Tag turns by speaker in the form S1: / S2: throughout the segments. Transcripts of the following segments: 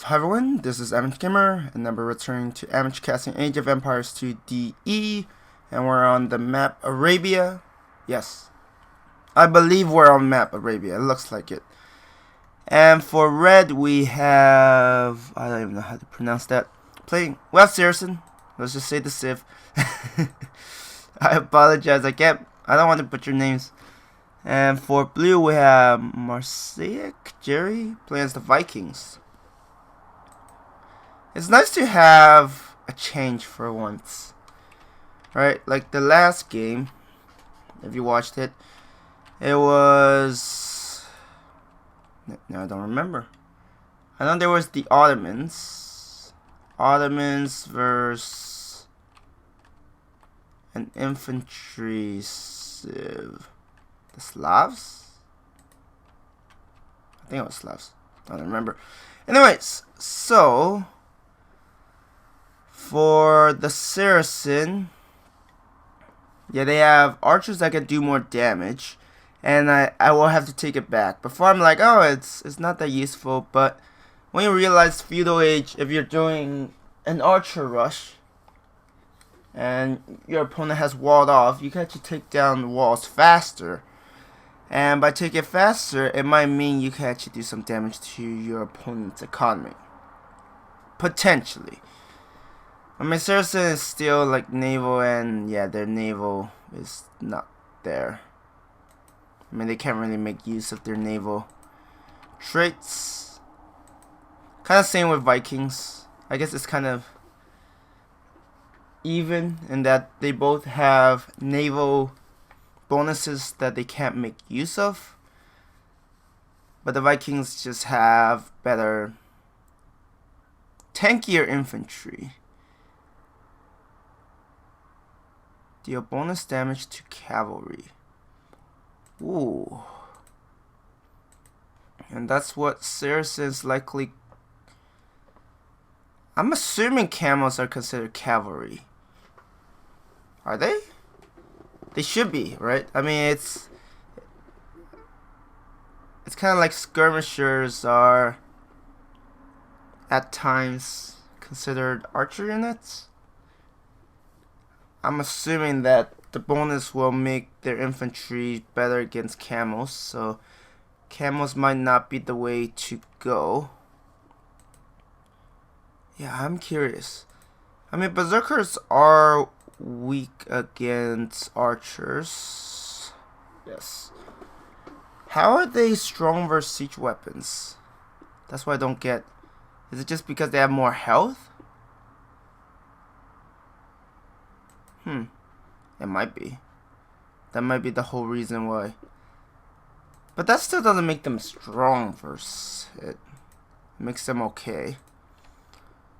S1: Hi everyone, this is amateurgamer, and we're returning to Amateur Casting Age of Empires 2 DE, and we're on the map Arabia. Yes, I believe we're on map Arabia, it looks like it. And for red we have, I don't even know how to pronounce that, playing, well, Saracen, let's just say the Civ. I apologize, I don't want to butcher names. And for blue we have Marseille Jerry, playing as the Vikings. It's nice to have a change for once, right? Like the last game, if you watched it, it was... No, I don't remember. I know there was the Ottomans. Ottomans versus an infantry civ. The Slavs? I think it was Slavs. I don't remember. Anyways, so... For the Saracen, yeah, they have archers that can do more damage, and I will have to take it back. Before I'm like, oh, it's not that useful, but when you realize feudal age, if you're doing an archer rush and your opponent has walled off, you can actually take down the walls faster. And by taking it faster, it might mean you can actually do some damage to your opponent's economy. Potentially. I mean, Saracen is still like naval, and yeah, their naval is not there. I mean, they can't really make use of their naval traits. Kind of same with Vikings. I guess it's kind of even in that they both have naval bonuses that they can't make use of. But the Vikings just have better, tankier infantry. Deal bonus damage to cavalry. Ooh. And that's what Saracen's likely... I'm assuming camels are considered cavalry. Are they? They should be, right? I mean, it's kind of like skirmishers are at times considered archer units. I'm assuming that the bonus will make their infantry better against camels, so camels might not be the way to go. Yeah, I'm curious. I mean, berserkers are weak against archers. Yes. How are they strong versus siege weapons? That's what I don't get. Is it just because they have more health? It might be. That might be the whole reason why. But that still doesn't make them strong versus it. It makes them okay.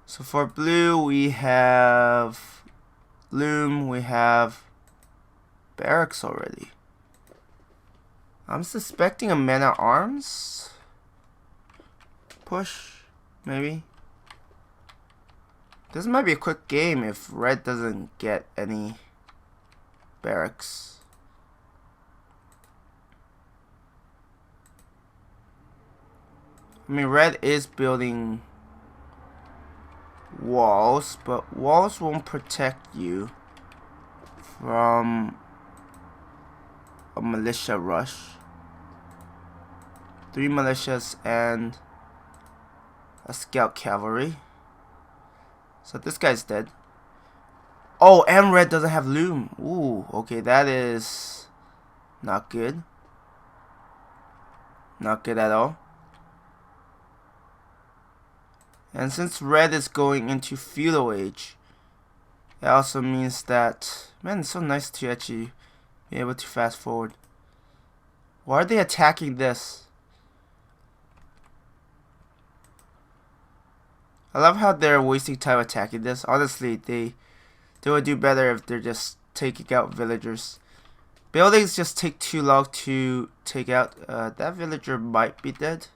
S1: So for blue we have loom, we have barracks already. I'm suspecting a man-at-arms push, maybe. This might be a quick game if red doesn't get any barracks. I mean, red is building walls, but walls won't protect you from a militia rush. 3 militias and a scout cavalry. So this guy's dead. Oh, and red doesn't have loom. Ooh, okay, that is not good. Not good at all. And since red is going into feudal age, it also means that, man, it's so nice to actually be able to fast forward. Why are they attacking this? I love how they're wasting time attacking this. Honestly, they would do better if they're just taking out villagers. Buildings just take too long to take out. That villager might be dead.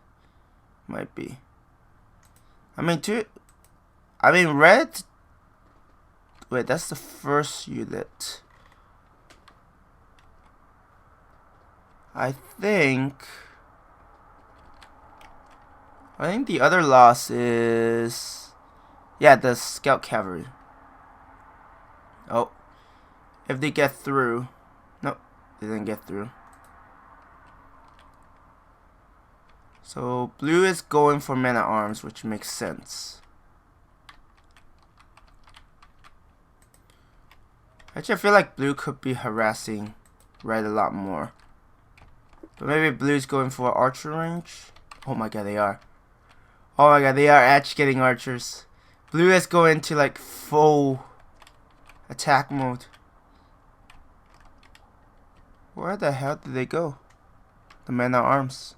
S1: Might be. I mean, red. Wait, that's the first unit. I think I think the other loss is, yeah, the scout cavalry. Oh, if they get through. Nope, they didn't get through. So blue is going for men-at-arms, which makes sense. Actually, I feel like blue could be harassing red a lot more. But maybe blue's going for archer range. Oh my god, they are. Oh my god, they are actually getting archers. Blue is going to like full attack mode. Where the hell did they go? The men-at-arms.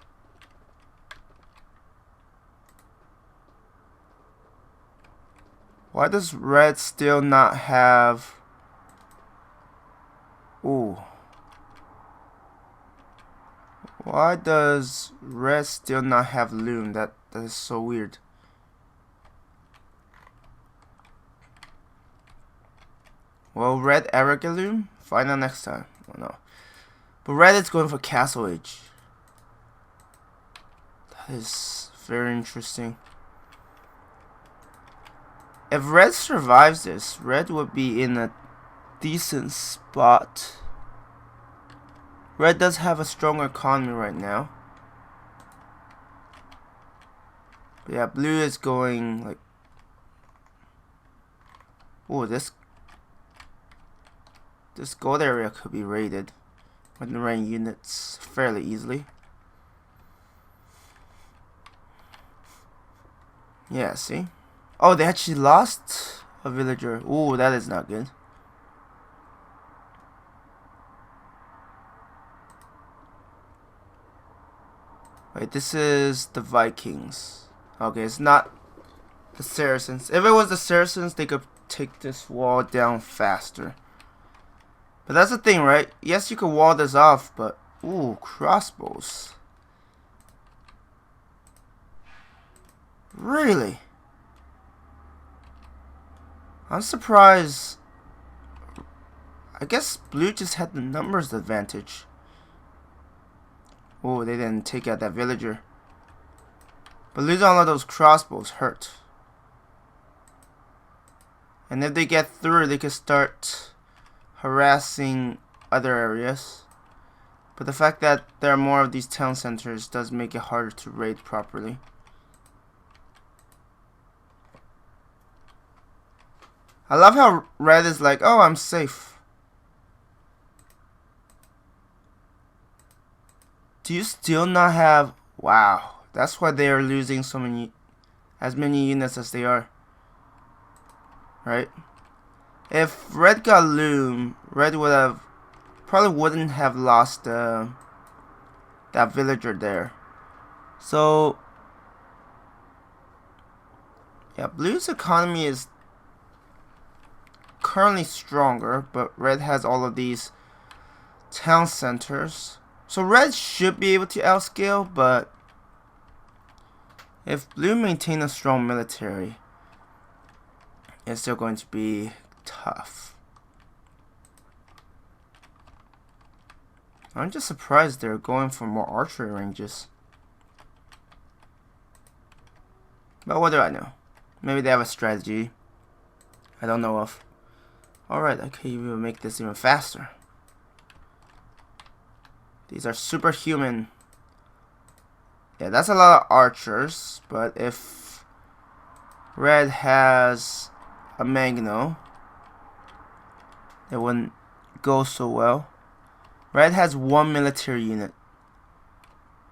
S1: Why does red still not have... Ooh. Why does red still not have loom? That is so weird. Will red ever get loom? Find out next time. Oh no. But red is going for castle age. That is very interesting. If red survives this, red would be in a decent spot. Red does have a stronger economy right now. But yeah, blue is going like... Oh, this gold area could be raided with the rain units fairly easily. Yeah, see? Oh, they actually lost a villager. Ooh, that is not good. Wait, this is the Vikings. Okay, it's not the Saracens. If it was the Saracens, they could take this wall down faster. But that's the thing, right? Yes, you could wall this off, but... Ooh, crossbows. Really? I'm surprised. I guess blue just had the numbers advantage. Oh, they didn't take out that villager. But losing all of those crossbows hurt. And if they get through, they could start harassing other areas. But the fact that there are more of these town centers does make it harder to raid properly. I love how red is like, oh, I'm safe. Do you still not have... Wow, that's why they are losing so many... as many units as they are. Right? If red got loom, red would have... probably wouldn't have lost that villager there. So... yeah, blue's economy is currently stronger, but red has all of these town centers. So red should be able to outscale, but if blue maintain a strong military, it's still going to be tough. I'm just surprised they're going for more archery ranges. But what do I know? Maybe they have a strategy I don't know of. Alright, I can even make this even faster. These are superhuman. Yeah, that's a lot of archers, but if red has a Magno, it wouldn't go so well. Red has one military unit,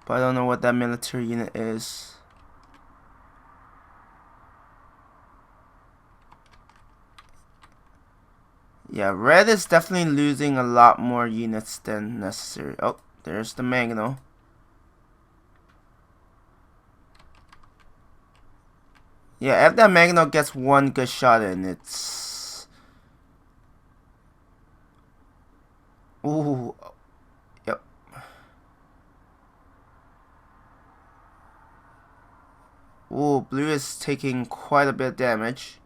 S1: but I don't know what that military unit is. Yeah, red is definitely losing a lot more units than necessary. Oh, there's the Magno. Yeah, if that Magno gets one good shot in, it's... Ooh. Yep. Ooh, blue is taking quite a bit of damage.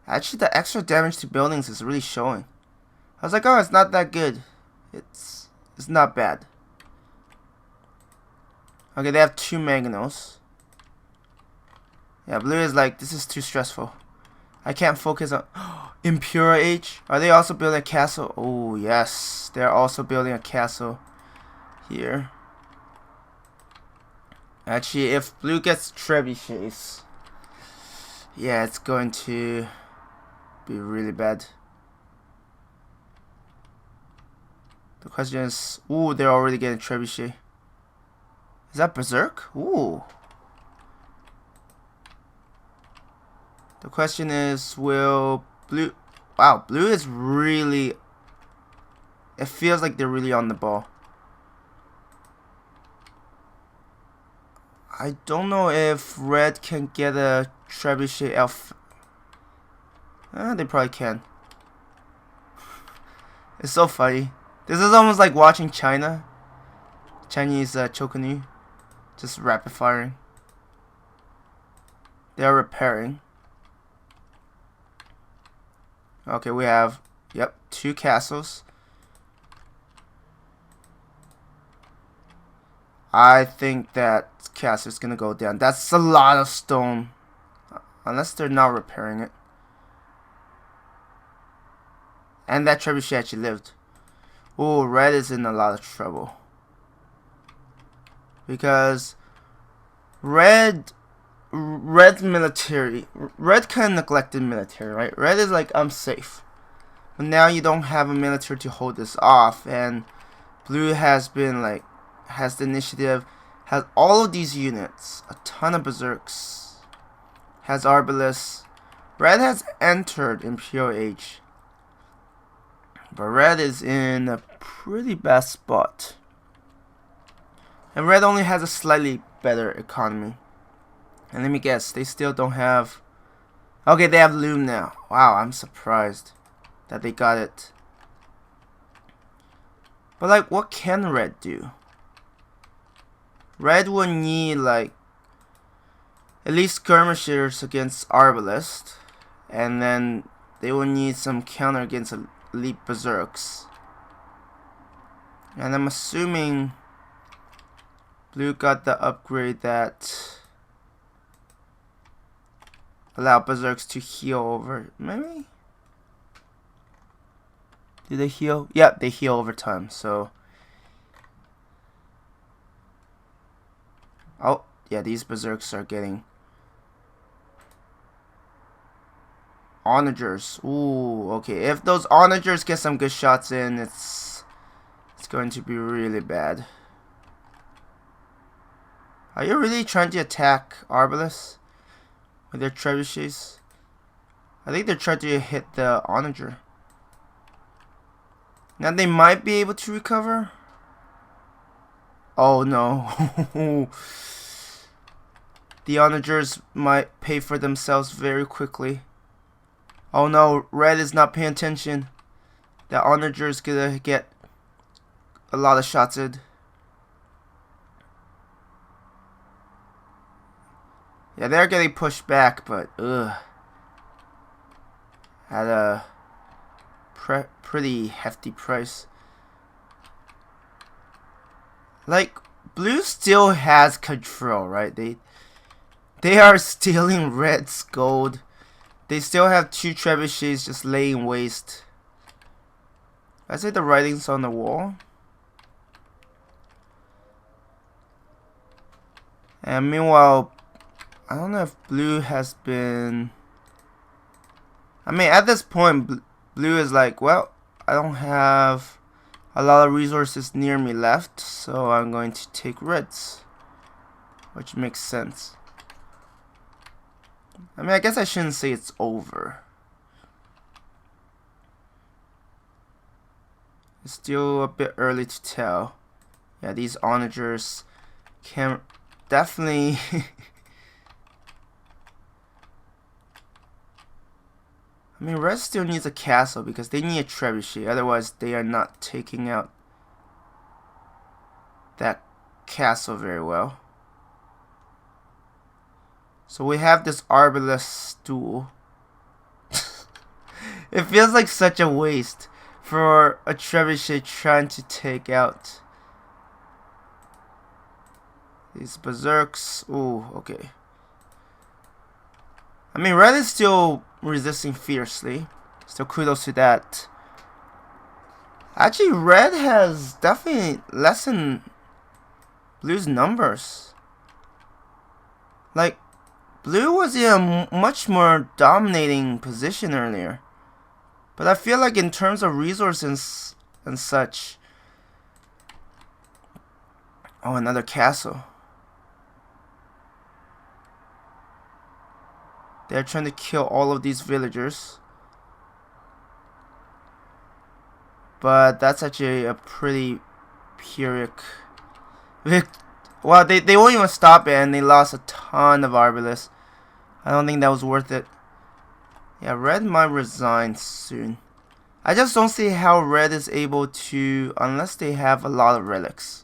S1: Actually, the extra damage to buildings is really showing. I was like, oh, it's not that good. It's not bad. Okay, they have two Magnos. Yeah, blue is like, this is too stressful. I can't focus on Impura H. Are they also building a castle? Oh yes, they're also building a castle here. Actually, if blue gets trebuchets, yeah, it's going to be really bad. The question is, ooh, they're already getting trebuchet. Is that berserk? Ooh. The question is, will blue... Wow, blue is really... It feels like they're really on the ball. I don't know if red can get a trebuchet elf. They probably can. It's so funny. This is almost like watching China. Chinese Chokanu. Just rapid firing. They are repairing. Okay, we have, yep, 2 castles. I think that castle is gonna go down. That's a lot of stone. Unless they're not repairing it. And that trebuchet actually lived. Ooh, red is in a lot of trouble. Because red military, red kind of neglected military, right? Red is like, I'm safe. But now you don't have a military to hold this off, and blue has been like, has the initiative, has all of these units, a ton of berserks, has arbalists. Red has entered Imperial Age, but red is in a pretty bad spot. And red only has a slightly better economy. And let me guess, they still don't have... Okay, they have loom now. Wow, I'm surprised that they got it. But like, what can red do? Red will need like at least skirmishers against arbalist, and then they will need some counter against elite berserks. And I'm assuming blue got the upgrade that allow berserks to heal over, maybe? Do they heal? Yeah, they heal over time, so... Oh, yeah, these berserks are getting... onagers. Ooh, okay. If those onagers get some good shots in, it's going to be really bad. Are you really trying to attack Arbalest with their trebuchets? I think they're trying to hit the onager. Now they might be able to recover. Oh no. The onagers might pay for themselves very quickly. Oh no, red is not paying attention. The onager is gonna get a lot of shots in. Yeah, they're getting pushed back, but ugh. At a pretty hefty price. Like, blue still has control, right? They are stealing red's gold. They still have 2 trebuchets just laying waste. I say the writing's on the wall. And meanwhile, I don't know if blue has been... I mean, at this point, blue is like, well, I don't have a lot of resources near me left, so I'm going to take reds. Which makes sense. I mean, I guess I shouldn't say it's over. It's still a bit early to tell. Yeah, these onagers can definitely... I mean, red still needs a castle because they need a trebuchet. Otherwise, they are not taking out that castle very well. So we have this arbalest stool. It feels like such a waste for a trebuchet trying to take out these berserks. Ooh, okay. I mean, red is still resisting fiercely. Still kudos to that. Actually, red has definitely lessened blue's numbers. Like, blue was in a much more dominating position earlier. But I feel like in terms of resources and such... Oh, another castle. They're trying to kill all of these villagers. But that's actually a pretty Pyrrhic. Well, they won't even stop it, and they lost a ton of Arbalest. I don't think that was worth it. Yeah, red might resign soon. I just don't see how red is able to, unless they have a lot of relics.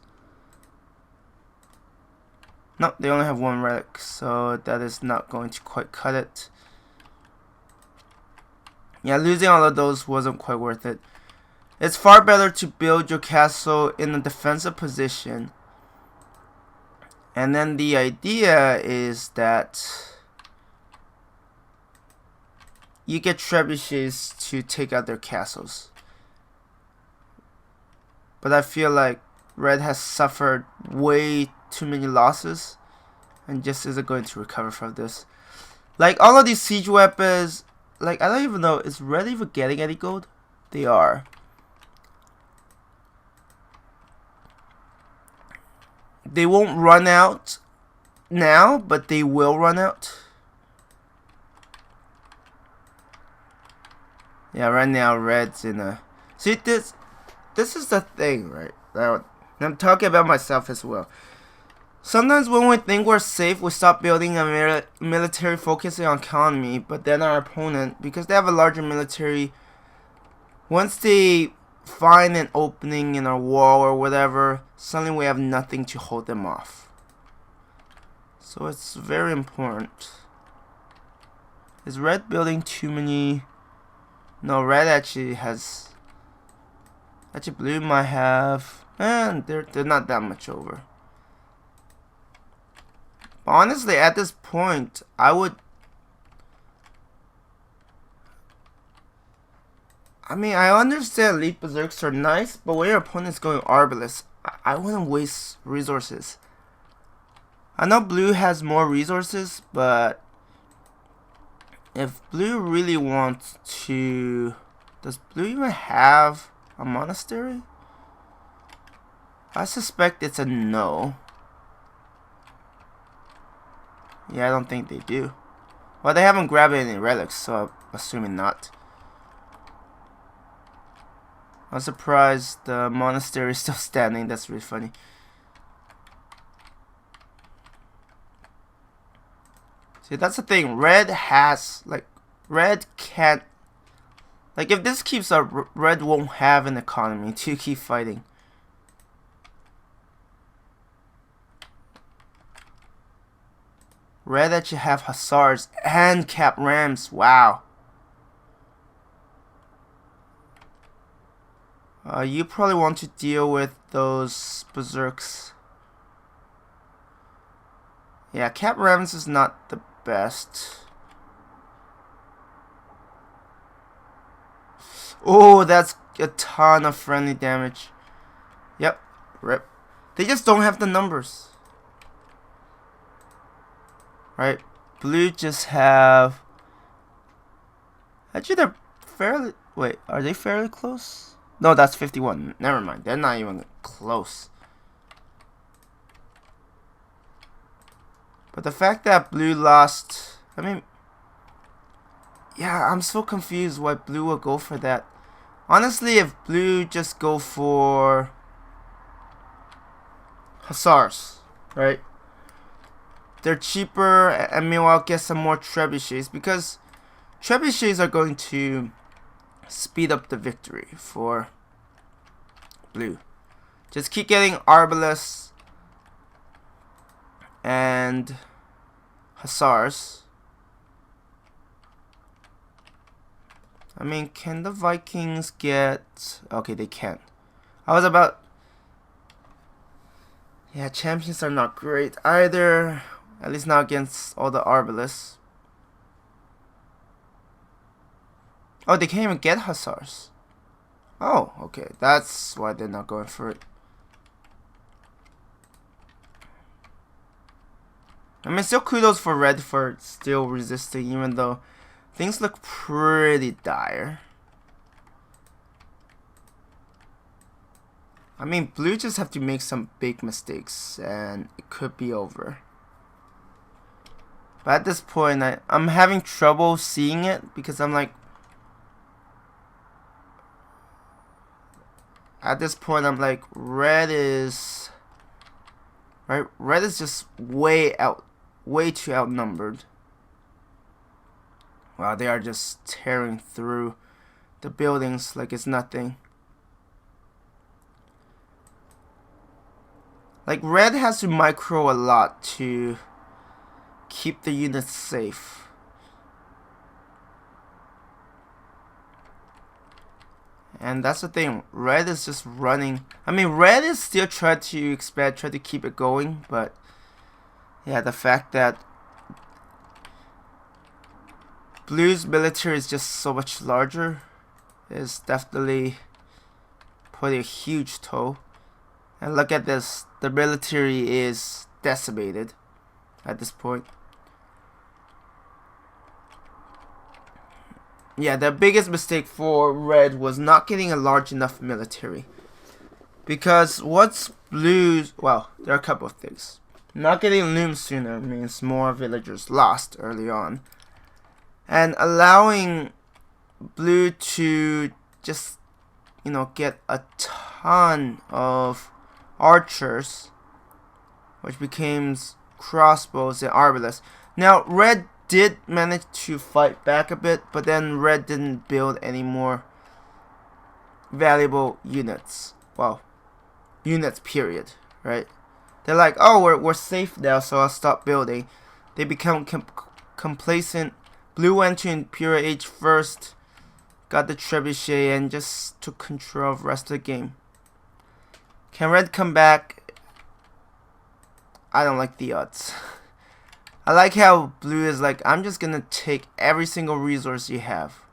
S1: No, they only have one relic, so that is not going to quite cut it. Yeah, losing all of those wasn't quite worth it. It's far better to build your castle in a defensive position. And then the idea is that you get trebuchets to take out their castles. But I feel like red has suffered way too many losses and just isn't going to recover from this. Like, all of these siege weapons, like, I don't even know, is red even getting any gold? They are. They won't run out now, but they will run out. Yeah, right now red's in a... See, this is the thing, right? Now, I'm talking about myself as well. Sometimes when we think we're safe, we stop building a military focusing on economy, but then our opponent, because they have a larger military, once they find an opening in our wall or whatever, suddenly we have nothing to hold them off. So it's very important. Is red building too many? No, red actually has... Actually, blue might have... And they're not that much over. But honestly, at this point, I would... I mean, I understand elite berserks are nice, but when your opponent's going Arbalest, I wouldn't waste resources. I know blue has more resources, but if blue really wants to... Does blue even have a monastery? I suspect it's a no. Yeah, I don't think they do. Well, they haven't grabbed any relics, so I'm assuming not. I'm surprised the monastery is still standing. That's really funny. See, that's the thing. Red has, like, red can't... Like, if this keeps up, red won't have an economy to keep fighting. Red actually have hussars and cap rams. Wow. You probably want to deal with those berserks. Yeah, cap rams is not the best. Oh, that's a ton of friendly damage. Yep, rip. They just don't have the numbers. Right? Blue just have... Actually, they're fairly... Wait, are they fairly close? No, that's 51. Never mind. They're not even close. But the fact that blue lost... I mean... Yeah, I'm so confused why blue will go for that. Honestly, if blue just go for... hussars, right? They're cheaper, and meanwhile get some more trebuchets, because trebuchets are going to speed up the victory for blue. Just keep getting Arbalest and hussars. I mean, can the Vikings get... Okay, they can't. I was about... Yeah, champions are not great either. At least not against all the Arbalists. Oh, they can't even get hussars. Oh, okay. That's why they're not going for it. I mean, still kudos for red for still resisting, even though things look pretty dire. I mean, blue just have to make some big mistakes, and it could be over. But at this point, I'm having trouble seeing it, because I'm like... At this point, I'm like, red is... Right? Red is just way too outnumbered. Wow, they are just tearing through the buildings like it's nothing. Like, red has to micro a lot to keep the units safe. And that's the thing, red is just running. I mean, red is still trying to expand, try to keep it going, but yeah, the fact that blue's military is just so much larger is definitely putting a huge toll. And look at this, the military is decimated at this point. Yeah, the biggest mistake for red was not getting a large enough military. Because what's blue's... Well, there are a couple of things. Not getting looms sooner means more villagers lost early on. And allowing blue to just, you know, get a ton of archers, which becomes crossbows and arbalets. Now, red did manage to fight back a bit, but then red didn't build any more valuable units. Well, units period, right? They're like, oh, we're safe now, so I'll stop building. They become complacent. Blue went to Imperial Age first, got the trebuchet, and just took control of the rest of the game. Can red come back? I don't like the odds. I like how blue is like, I'm just gonna take every single resource you have.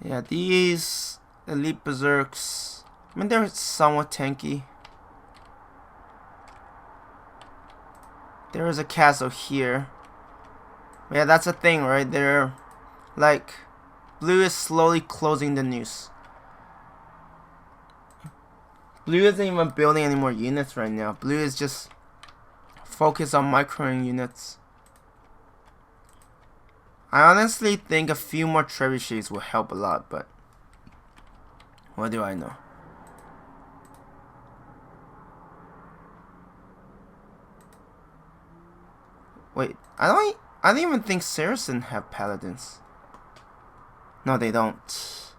S1: Yeah, these elite berserks, I mean, they're somewhat tanky. There is a castle here. Yeah, that's a thing, right? They're like, blue is slowly closing the noose. Blue isn't even building any more units right now. Blue is just focused on microing units. I honestly think a few more trebuchets will help a lot, but what do I know? Wait, I don't even think Saracen have paladins. No, they don't.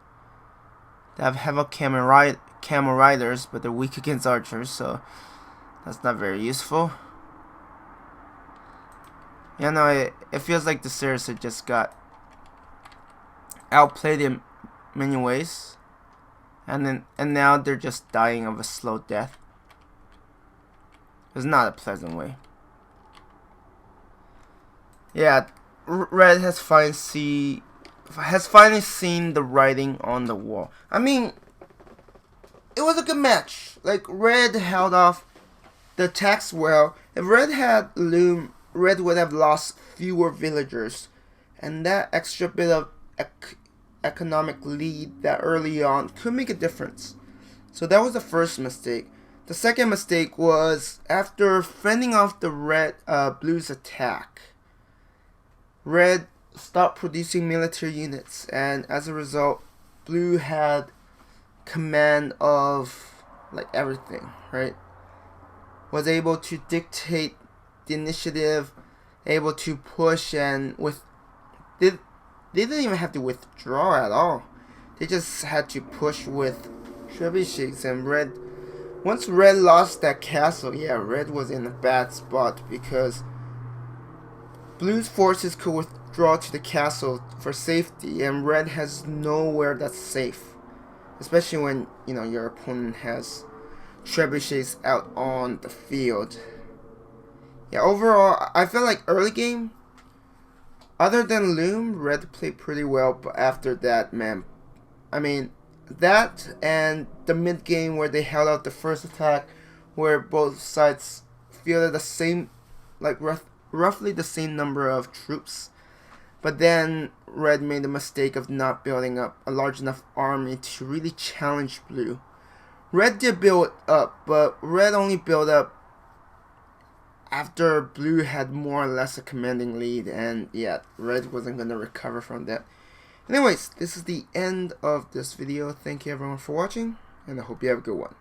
S1: They have Havoc camel riders, but they're weak against archers, so that's not very useful. Yeah, no, it feels like the Saracen just got outplayed in many ways, and now they're just dying of a slow death. It's not a pleasant way. Yeah, red has finally seen the writing on the wall. I mean, it was a good match. Like, red held off the attacks well. If red had loom, red would have lost fewer villagers, and that extra bit of economic lead that early on could make a difference. So that was the first mistake. The second mistake was after fending off the blue's attack, red stopped producing military units, and as a result, blue had command of like everything, right? Was able to dictate the initiative, able to push, and they didn't even have to withdraw at all. They just had to push with trebuchets. And red, once red lost that castle, yeah, red was in a bad spot because blue's forces could withdraw to the castle for safety, and red has nowhere that's safe, especially when, you know, your opponent has trebuchets out on the field. Yeah, overall, I feel like early game, Other than Loom, red played pretty well, but after that, man, I mean, that and the mid game where they held out the first attack, where both sides fielded the same, like roughly the same number of troops. But then red made the mistake of not building up a large enough army to really challenge blue. Red did build up, but red only built up after blue had more or less a commanding lead, and yeah, red wasn't going to recover from that. Anyways, this is the end of this video. Thank you everyone for watching, and I hope you have a good one.